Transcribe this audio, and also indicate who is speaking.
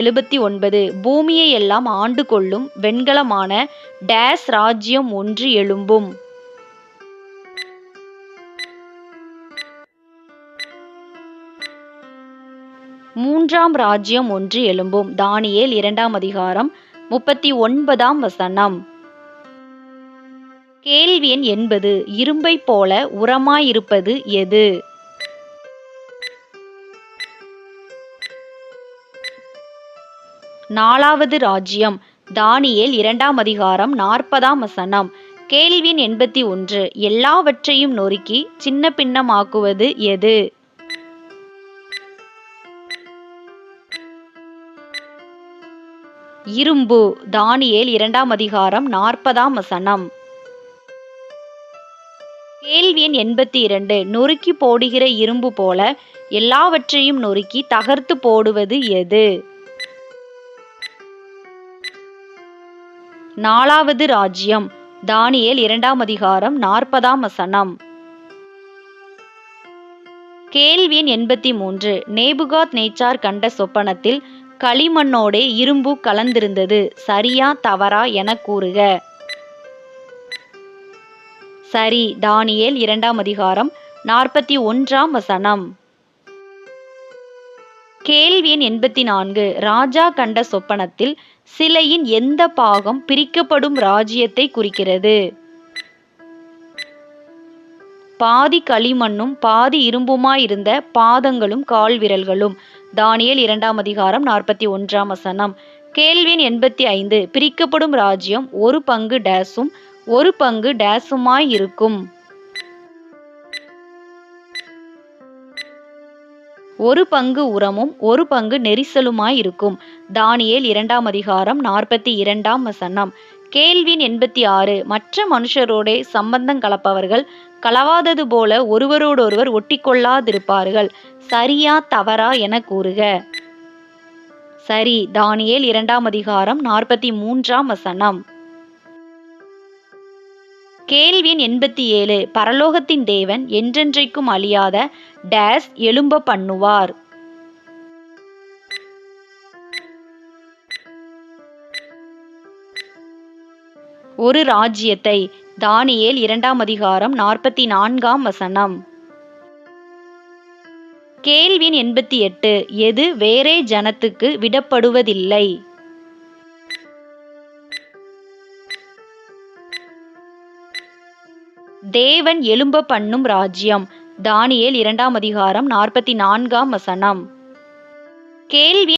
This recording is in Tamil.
Speaker 1: 79 பூமியை எல்லாம் ஆண்டு கொள்ளும் வெண்கலமான டேஸ் ராஜ்யம் ஒன்று எழும்பும். மூன்றாம் ராஜ்யம் ஒன்று எழும்பும். தானியேல் 2ஆம் அதிகாரம் 39ஆம் வசனம். கேள்வி எண் 80 இரும்பை போல உரமாயிருப்பது எது? நாலாவது ராஜ்யம். தானியேல் 2ஆம் அதிகாரம் 40ஆம் வசனம். கேள்வி எண் 81 எல்லாவற்றையும் நொறுக்கி சின்ன பின்னமாக்குவது எது? இரும்பு. தானியேல் 2ஆம் அதிகாரம் 40ஆம் வசனம். கேள்வி எண் 82 நொறுக்கி போடுகிற இரும்பு போல எல்லாவற்றையும் நொறுக்கி தகர்த்து போடுவது எது? நாலாவது ராஜ்யம். தானியேல் 2ஆம் அதிகாரம் 40ஆம் வசனம். கேள்வி எண் 83 நேபுகாத் நேச்சார் கண்ட சொப்பனத்தில் களிமண்ணோடே இரும்பு கலந்திருந்தது சரியா தவறா என கூறுக. சரி. தானியேல் 2ஆம் அதிகாரம் 41ஆம் வசனம். கேள்வி எண் 84 ராஜா கண்ட சொப்பனத்தில் சிலையின் எந்த பாகம் பிரிக்கப்படும் ராஜ்யத்தை குறிக்கிறது? பாதி களிமண்ணும் பாதி இரும்புமாயிருந்த பாதங்களும் கால் விரல்களும். தானியேல் 2ஆம் அதிகாரம் 41ஆம் வசனம். கேள்வி எண் 85 பிரிக்கப்படும் ராஜ்யம் ஒரு பங்கு டேஸும் ஒரு பங்கு டேஸுமாயிருக்கும். ஒரு பங்கு உரமும் ஒரு பங்கு நெரிசலுமாயிருக்கும். தானியேல் 2ஆம் அதிகாரம் 42ஆம் வசனம். கேள்வி எண் 86 மற்ற மனுஷரோடே சம்பந்தம் கலப்பவர்கள் களவாதது போல ஒருவரோடொருவர் ஒட்டிக்கொள்ளாதிருப்பார்கள் சரியா தவறா என கூறுக. சரி. தானியேல் 2ஆம் அதிகாரம் 43ஆம் வசனம். கேள்வி எண் 87 பரலோகத்தின் தேவன் என்றென்றைக்கும் அழியாத டேஸ் எழும்ப பண்ணுவார். ஒரு ராஜ்யத்தை. தானியேல் 2ஆம் அதிகாரம் 44ஆம் வசனம். கேள்வி எண் 88 எது வேறே ஜனத்துக்கு விடப்படுவதில்லை? தேவன் எழும்ப பண்ணும் ராஜ்யம். தானியேல் 2ஆம் அதிகாரம் 44ஆம் வசனம். கேள்வி